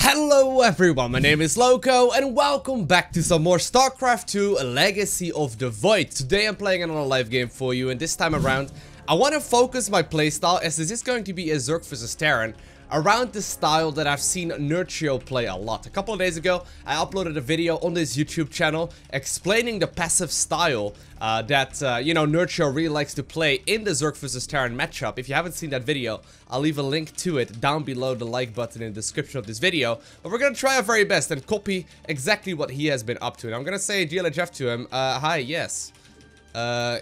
Hello everyone, my name is Lowko and welcome back to some more StarCraft 2 Legacy of the Void. Today I'm playing another live game for you, and this time around I want to focus my playstyle, as this is going to be a Zerg vs Terran, around the style that I've seen Nerchio play a lot. A couple of days ago I uploaded a video on this YouTube channel explaining the passive style that you know, Nerchio really likes to play in the Zerg vs Terran matchup. If you haven't seen that video, I'll leave a link to it down below the like button in the description of this video. But we're gonna try our very best and copy exactly what he has been up to. And I'm gonna say GLHF to him. Hi, yes.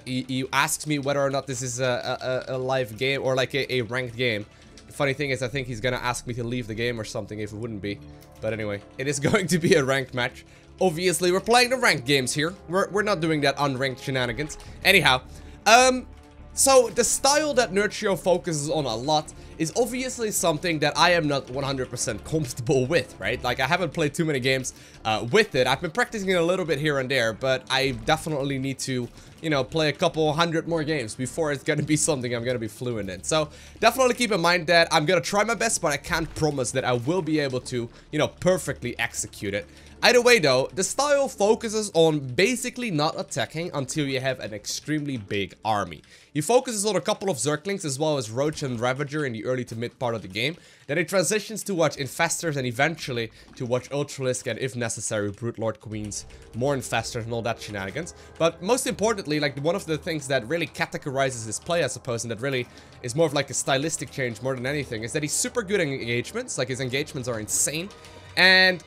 You asked me whether or not this is a live game or like a ranked game. The funny thing is, I think he's gonna ask me to leave the game or something if it wouldn't be. But anyway, it is going to be a ranked match. Obviously, we're playing the ranked games here. We're not doing that unranked shenanigans. Anyhow, so the style that Nerchio focuses on a lot is obviously something that I am not 100% comfortable with, right? Like, I haven't played too many games with it. I've been practicing it a little bit here and there, but I definitely need to, you know, play a couple hundred more games before it's gonna be something I'm gonna be fluent in. So definitely keep in mind that I'm gonna try my best, but I can't promise that I will be able to, you know, perfectly execute it. Either way though, the style focuses on basically not attacking until you have an extremely big army. He focuses on a couple of Zerglings as well as Roach and Ravager in the early to mid part of the game. Then it transitions to watch Infestors and eventually to watch Ultralisks and, if necessary, Brood Lord Queens, more Infestors and all that shenanigans. But most importantly, like, one of the things that really categorizes his play, I suppose, and that really is more of like a stylistic change more than anything, is that he's super good at engagements. Like, his engagements are insane. And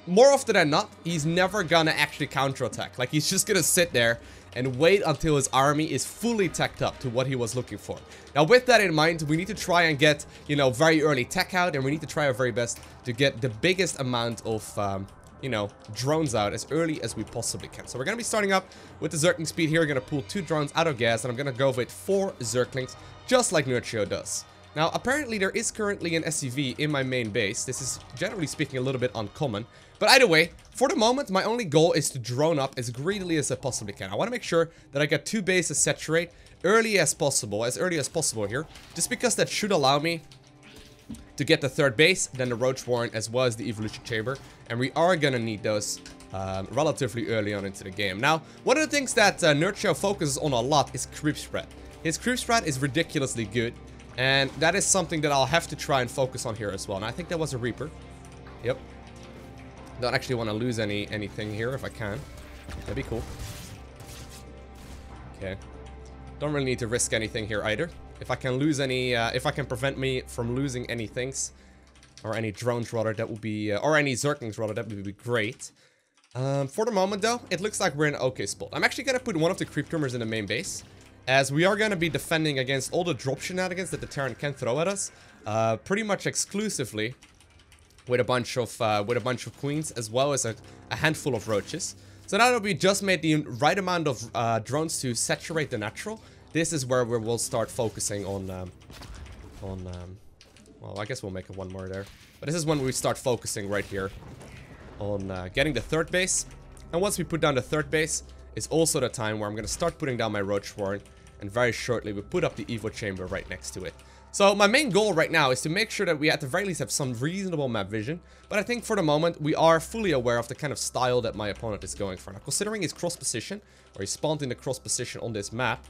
more often than not, he's never gonna actually counterattack. Like, he's just gonna sit there and wait until his army is fully teched up to what he was looking for. Now, with that in mind, we need to try and get, you know, very early tech out, and we need to try our very best to get the biggest amount of, you know, drones out as early as we possibly can. So we're gonna be starting up with the Zergling speed here. We're gonna pull 2 drones out of gas, and I'm gonna go with 4 Zerglings, just like Nerchio does. Now, apparently there is currently an SCV in my main base. This is, generally speaking, a little bit uncommon. But either way, for the moment, my only goal is to drone up as greedily as I possibly can. I want to make sure that I get 2 bases saturate as early as possible here. Just because that should allow me to get the 3rd base, then the Roach Warren, as well as the Evolution Chamber. And we are going to need those relatively early on into the game. Now, one of the things that Nerchio focuses on a lot is creep spread. His creep spread is ridiculously good. And that is something that I'll have to try and focus on here as well. And I think that was a Reaper. Yep. Don't actually want to lose anything here if I can. That'd be cool. Okay. Don't really need to risk anything here either. If I can lose any, if I can prevent me from losing any things, or any drones rather, that would be, or any Zerglings rather, that would be great. For the moment though, it looks like we're in an okay spot. I'm actually gonna put one of the creep trimmers in the main base, as we are going to be defending against all the drop shenanigans that the Terran can throw at us, pretty much exclusively with a bunch of queens, as well as a handful of roaches. So now that we just made the right amount of drones to saturate the natural, this is where we will start focusing on well, I guess we'll make one more there. But this is when we start focusing right here on getting the 3rd base. And once we put down the 3rd base, it's also the time where I'm going to start putting down my Roach Warren. And very shortly, we put up the Evo Chamber right next to it. So my main goal right now is to make sure that we at the very least have some reasonable map vision. But I think for the moment, we are fully aware of the kind of style that my opponent is going for. Now, considering his cross position, or he spawned in the cross position on this map,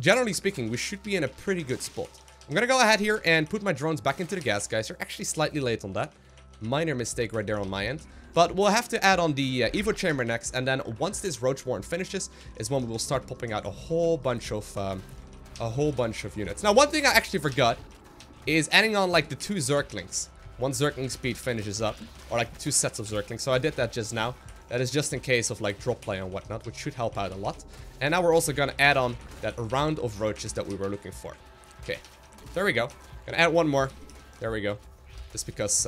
generally speaking, we should be in a pretty good spot. I'm going to go ahead here and put my drones back into the gas, guys. You're actually slightly late on that. Minor mistake right there on my end. But we'll have to add on the Evo Chamber next, and then once this Roach Warren finishes, is when we will start popping out a whole bunch of units. Now, one thing I actually forgot is adding on like the 2 Zerglings. 1 Zergling speed finishes up, or like 2 sets of Zerglings. So I did that just now. That is just in case of like drop play and whatnot, which should help out a lot. And now we're also gonna add on that round of roaches that we were looking for. Okay, there we go. Gonna add 1 more. There we go. Just because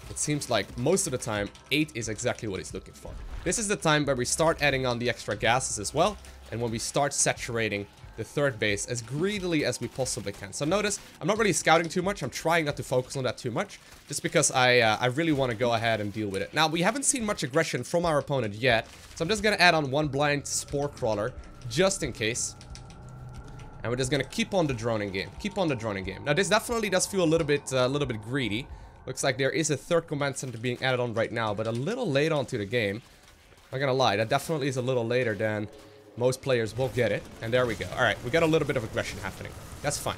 it seems like most of the time 8 is exactly what he's looking for. This is the time where we start adding on the extra gases as well, and when we start saturating the 3rd base as greedily as we possibly can. So notice, I'm not really scouting too much. I'm trying not to focus on that too much, just because I really want to go ahead and deal with it. Now, we haven't seen much aggression from our opponent yet, so I'm just going to add on 1 blind Spore Crawler, just in case. And we're just going to keep on the droning game. Keep on the droning game. Now, this definitely does feel a little bit greedy. Looks like there is a third command center being added on right now, but a little late onto the game. Not gonna lie, that definitely is a little later than most players will get it. And there we go. Alright, we got a little bit of aggression happening. That's fine.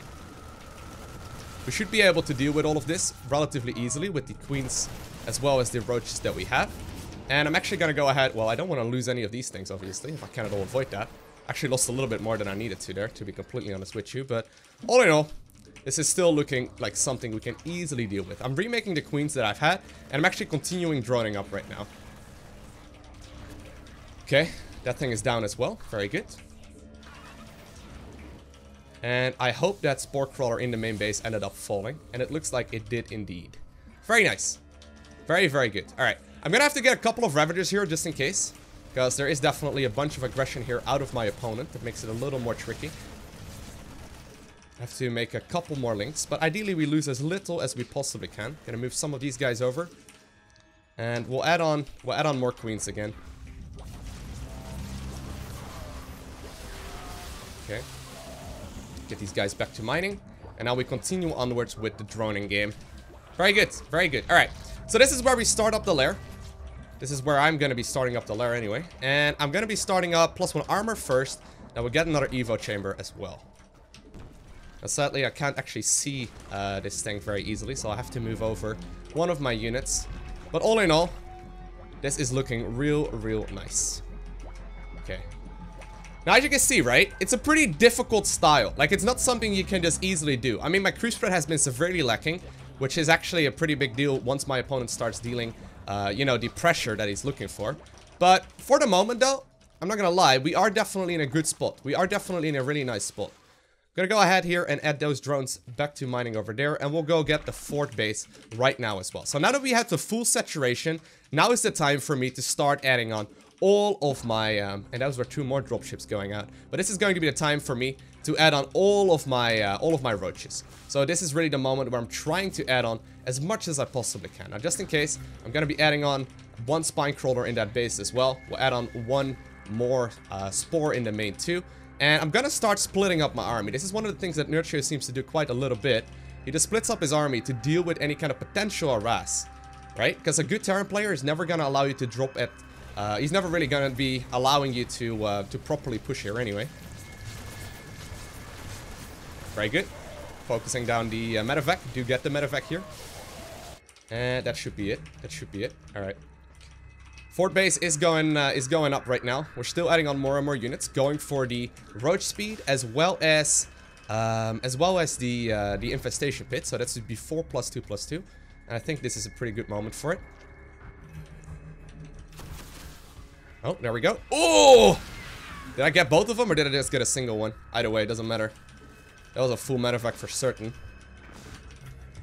We should be able to deal with all of this relatively easily with the queens as well as the roaches that we have. And I'm actually gonna go ahead, well, I don't want to lose any of these things, obviously, if I can at all avoid that. Actually lost a little bit more than I needed to there, to be completely honest with you, but all in all, this is still looking like something we can easily deal with. I'm remaking the queens that I've had, and I'm actually continuing droning up right now. Okay, that thing is down as well, very good. And I hope that Spore Crawler in the main base ended up falling, and it looks like it did indeed. Very nice. Very, very good. Alright, I'm gonna have to get a couple of Ravagers here just in case, because there is definitely a bunch of aggression here out of my opponent that makes it a little more tricky. I have to make a couple more links, but ideally we lose as little as we possibly can. Gonna move some of these guys over, and we'll add on more queens again. Okay. Get these guys back to mining, and now we continue onwards with the droning game. Very good, very good. All right, so this is where we start up the lair. This is where I'm gonna be starting up the lair anyway, and I'm gonna be starting up +1 armor first. Now we'll get another Evo chamber as well. Now, sadly, I can't actually see this thing very easily, so I have to move over one of my units. But all in all, this is looking real nice. Okay. Now, as you can see, right, it's a pretty difficult style. Like, it's not something you can just easily do. I mean, my crew spread has been severely lacking, which is actually a pretty big deal once my opponent starts dealing, you know, the pressure that he's looking for. But for the moment, though, I'm not gonna lie, we are definitely in a good spot. We are definitely in a really nice spot. I'm gonna go ahead here and add those drones back to mining over there, and we'll go get the fort base right now as well. So now that we have the full saturation, now is the time for me to start adding on all of my, and those were 2 more dropships going out. But this is going to be the time for me to add on all of my roaches. So this is really the moment where I'm trying to add on as much as I possibly can. Now, just in case, I'm gonna be adding on 1 spine crawler in that base as well. We'll add on 1 more spore in the main too. And I'm gonna start splitting up my army. This is one of the things that Nerchio seems to do quite a little bit. He just splits up his army to deal with any kind of potential harass, right? Because a good Terran player is never gonna allow you to drop at... he's never really gonna be allowing you to properly push here anyway. Very good. Focusing down the medevac. Do get the medevac here. And that should be it. That should be it. Alright. Fort base is going up right now. We're still adding on more and more units, going for the roach speed as well as the infestation pit. So that should be 4 + 2 + 2. And I think this is a pretty good moment for it. Oh, there we go. Oh! Did I get both of them or did I just get a single one? Either way, it doesn't matter. That was a full medevac for certain.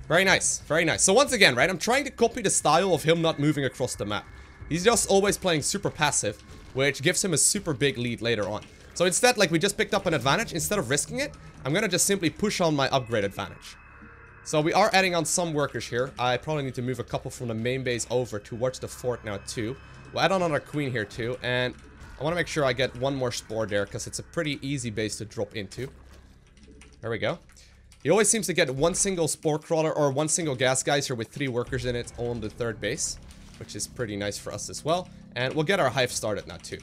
Very nice, very nice. So once again, right, I'm trying to copy the style of him not moving across the map. He's just always playing super passive, which gives him a super big lead later on. So instead, like we just picked up an advantage, instead of risking it, I'm gonna just simply push on my upgrade advantage. So we are adding on some workers here. I probably need to move a couple from the main base over towards the fort now too. We'll add on another queen here too, and I want to make sure I get 1 more spore there, because it's a pretty easy base to drop into. There we go. He always seems to get 1 single spore crawler or 1 single gas geyser with 3 workers in it on the 3rd base, which is pretty nice for us as well. And we'll get our hive started now too.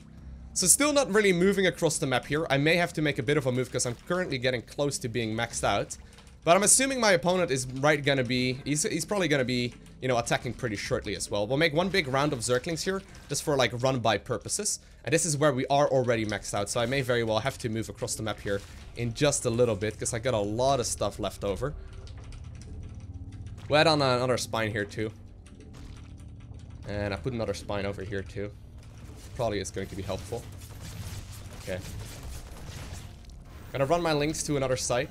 So still not really moving across the map here. I may have to make a bit of a move because I'm currently getting close to being maxed out. But I'm assuming my opponent is gonna be, he's probably gonna be, you know, attacking pretty shortly as well. We'll make 1 big round of Zerglings here, just for like run-by purposes. And this is where we are already maxed out, so I may very well have to move across the map here in just a little bit, because I got a lot of stuff left over. We'll add on another spine here too. And I put another spine over here too. Probably is going to be helpful. Okay. Gonna run my links to another site.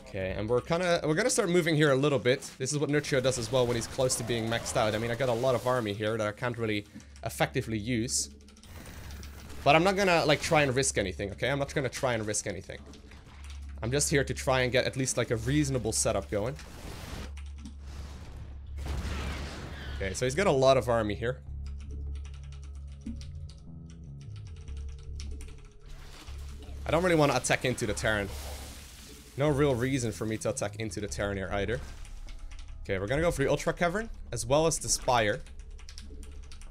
Okay, and we're gonna start moving here a little bit. This is what Nerchio does as well when he's close to being maxed out. I mean, I got a lot of army here that I can't really effectively use. But I'm not gonna, like, try and risk anything, okay? I'm not gonna try and risk anything. I'm just here to try and get at least, like, a reasonable setup going. Okay, so he's got a lot of army here. I don't really want to attack into the Terran. No real reason for me to attack into the Terran here either. Okay, we're gonna go for the Ultra Cavern, as well as the Spire.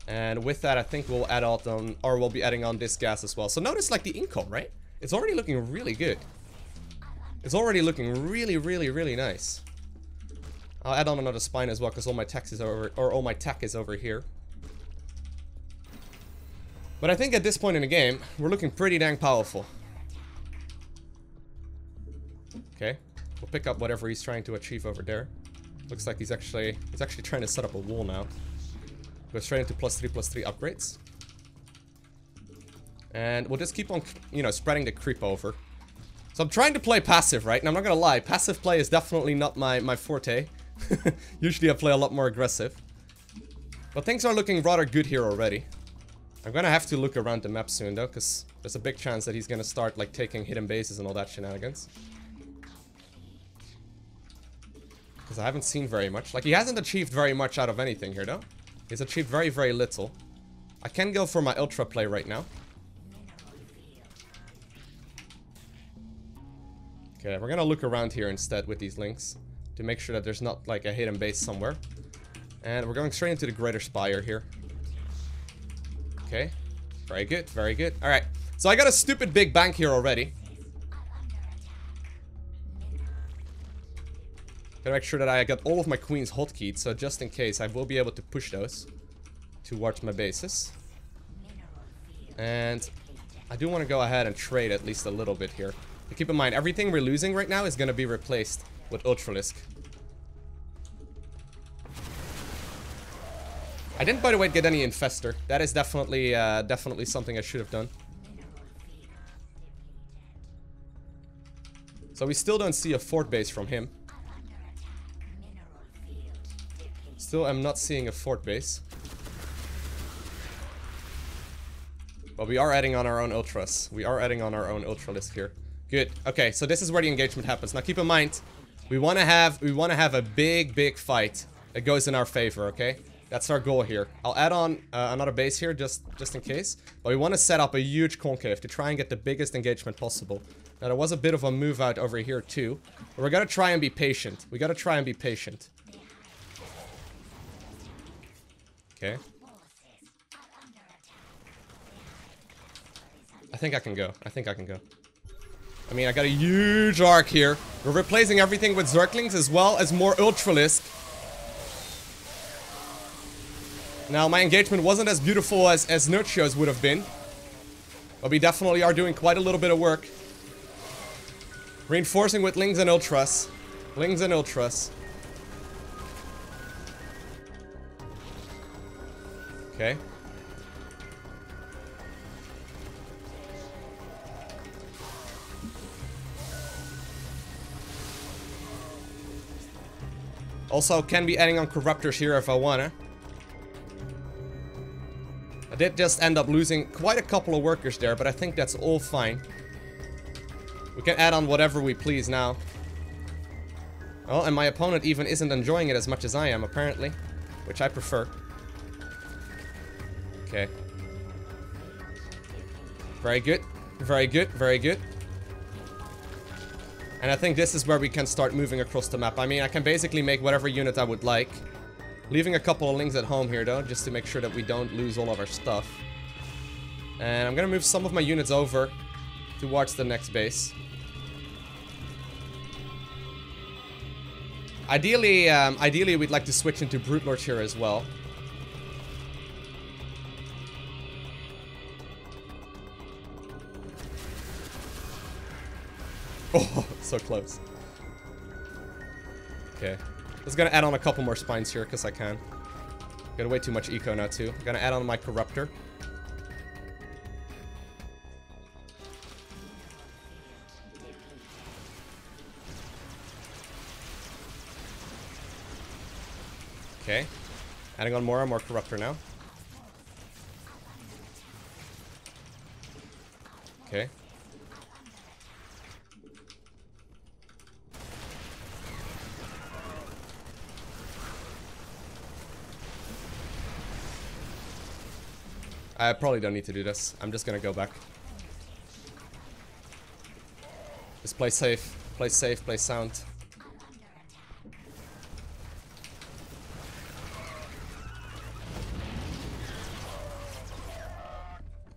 And with that, I think we'll add on, or we'll be adding on this gas as well. So notice, like, the income, right? It's already looking really good. It's already looking really, really, really nice. I'll add on another spine as well, because all my tech is over, or all my tech is over here. But I think at this point in the game, we're looking pretty dang powerful. Okay, we'll pick up whatever he's trying to achieve over there. Looks like he's actually trying to set up a wall now. Go straight into +3/+3 upgrades. And we'll just keep on, you know, spreading the creep over. So I'm trying to play passive, right? And I'm not gonna lie, passive play is definitely not my forte. Usually I play a lot more aggressive. But things are looking rather good here already. I'm gonna have to look around the map soon though, because there's a big chance that he's gonna start like taking hidden bases and all that shenanigans. Because I haven't seen very much. Like, he hasn't achieved very much out of anything here though. He's achieved very, very little. I can go for my ultra play right now. Okay, we're gonna look around here instead with these links to make sure that there's not like a hidden base somewhere. And we're going straight into the Greater Spire here. Okay, very good, very good. Alright, so I got a stupid big bank here already. Gotta make sure that I got all of my queens hotkeyed, so just in case I will be able to push those towards my bases. And I do want to go ahead and trade at least a little bit here. But keep in mind, everything we're losing right now is going to be replaced with Ultralisk. I didn't, by the way, get any Infester. That is definitely definitely something I should have done. So we still don't see a fort base from him. Still am not seeing a fort base. But we are adding on our own Ultras. We are adding on our own Ultralisk here. Good. Okay, so this is where the engagement happens. Now keep in mind, we want to have a big fight that goes in our favor, okay? That's our goal here. I'll add on another base here just in case. But we want to set up a huge concave to try and get the biggest engagement possible. Now there was a bit of a move out over here too. But we're gonna try and be patient. We gotta try and be patient. Okay. I think I can go. I think I can go. I mean, I got a huge arc here. We're replacing everything with Zerglings as well as more Ultralisk. Now, my engagement wasn't as beautiful as Nerchio's would have been. But we definitely are doing quite a little bit of work. Reinforcing with Lings and Ultras. Lings and Ultras. Okay. Also, can be adding on Corruptors here if I wanna. I did just end up losing quite a couple of workers there, but I think that's all fine. We can add on whatever we please now. Oh, and my opponent even isn't enjoying it as much as I am, apparently. Which I prefer. Okay. Very good. Very good. Very good. And I think this is where we can start moving across the map. I mean, I can basically make whatever unit I would like. Leaving a couple of Lings at home here, though, just to make sure that we don't lose all of our stuff. And I'm gonna move some of my units over towards the next base. Ideally, ideally we'd like to switch into Brood Lords here as well. Oh, so close. Okay. Just gonna add on a couple more spines here, because I can. Got way too much eco now, too. Gonna add on my Corruptor. Okay. Adding on more and more Corruptor now. Okay. I probably don't need to do this. I'm just gonna go back. Just play safe. Play safe, play sound.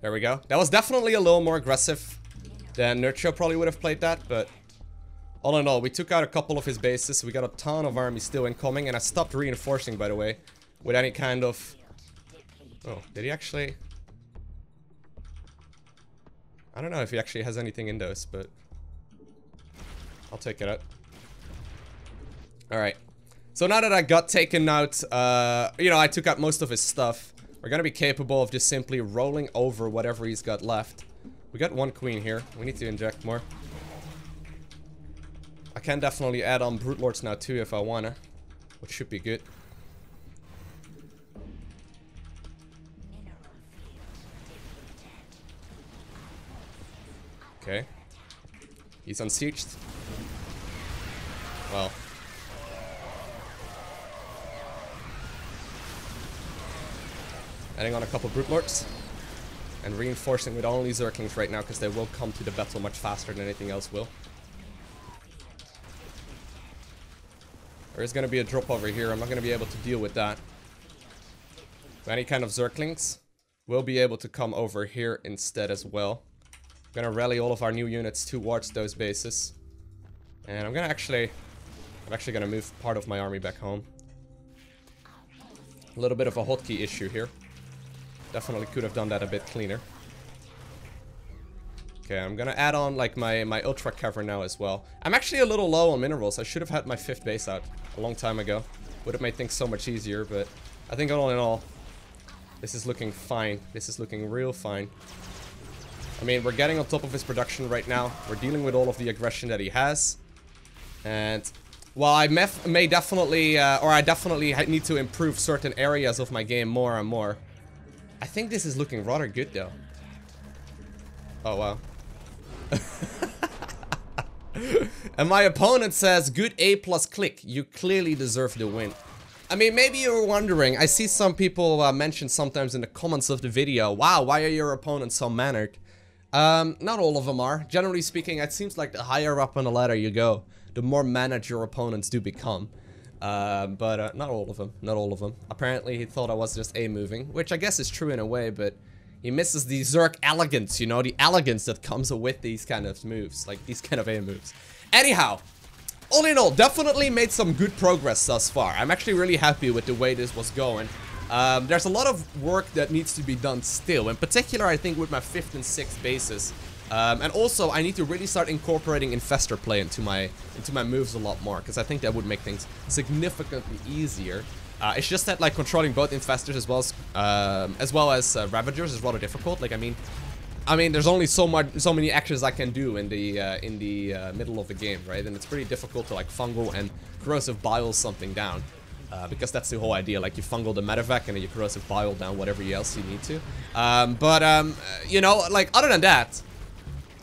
There we go. That was definitely a little more aggressive than Nerchio probably would have played that, but all in all, we took out a couple of his bases. We got a ton of army still incoming, and I stopped reinforcing, by the way, with any kind of... Oh, did he actually... I don't know if he actually has anything in those, but... I'll take it out. Alright. So now that I got taken out, you know, I took out most of his stuff. We're gonna be capable of just simply rolling over whatever he's got left. We got one queen here. We need to inject more. I can definitely add on Brood Lords now too if I wanna, which should be good. Okay. He's unsieged. Well. Adding on a couple Brood Lords. And reinforcing with only Zerglings right now because they will come to the battle much faster than anything else will. There is going to be a drop over here. I'm not going to be able to deal with that. So any kind of Zerglings will be able to come over here instead as well. I'm going to rally all of our new units towards those bases. And I'm actually going to move part of my army back home. A little bit of a hotkey issue here. Definitely could have done that a bit cleaner. Okay, I'm gonna add on like my ultra cover now as well. I'm actually a little low on minerals. I should have had my 5th base out a long time ago. Would have made things so much easier, but I think all in all, this is looking fine. This is looking real fine. I mean, we're getting on top of his production right now. We're dealing with all of the aggression that he has. And while I may definitely, or I definitely need to improve certain areas of my game more and more, I think this is looking rather good though. Oh wow. And my opponent says, good A+ click. You clearly deserve the win. I mean, maybe you were wondering. I see some people mention sometimes in the comments of the video, wow, why are your opponents so mannered? Not all of them are. Generally speaking, it seems like the higher up on the ladder you go, the more mannered your opponents do become. But not all of them. Not all of them. Apparently, he thought I was just A-moving, which I guess is true in a way, but he misses the Zerg elegance, you know, the elegance that comes with these kind of moves, like these kind of A moves. Anyhow, all in all, definitely made some good progress thus far. I'm actually really happy with the way this was going. There's a lot of work that needs to be done still, in particular, I think, with my 5th and 6th bases. And also, I need to really start incorporating infestor play into my moves a lot more, because I think that would make things significantly easier. It's just that like controlling both infestors as well as ravagers is rather difficult. Like I mean, there's only so many actions I can do in the middle of the game, right? And it's pretty difficult to like fungal and corrosive bile something down. Because that's the whole idea, like you fungal the medevac and then you corrosive bile down whatever else you need to. You know, like other than that,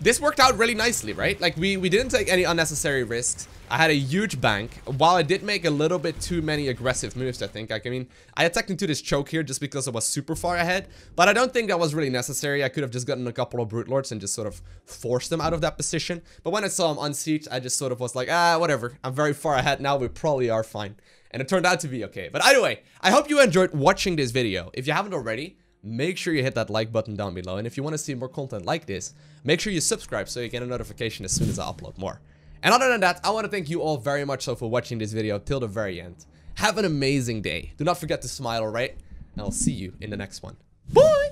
this worked out really nicely, right? Like we didn't take any unnecessary risks. I had a huge bank. While I did make a little bit too many aggressive moves, I think. Like, I mean, I attacked into this choke here just because I was super far ahead. But I don't think that was really necessary. I could have just gotten a couple of Brood Lords and just sort of forced them out of that position. But when I saw him unsieged, I just sort of was like, whatever. I'm very far ahead now. We probably are fine. And it turned out to be okay. But anyway, I hope you enjoyed watching this video. If you haven't already, make sure you hit that like button down below. And if you want to see more content like this, make sure you subscribe so you get a notification as soon as I upload more. And other than that, I want to thank you all very much so for watching this video till the very end. Have an amazing day. Do not forget to smile, alright? And I'll see you in the next one. Bye!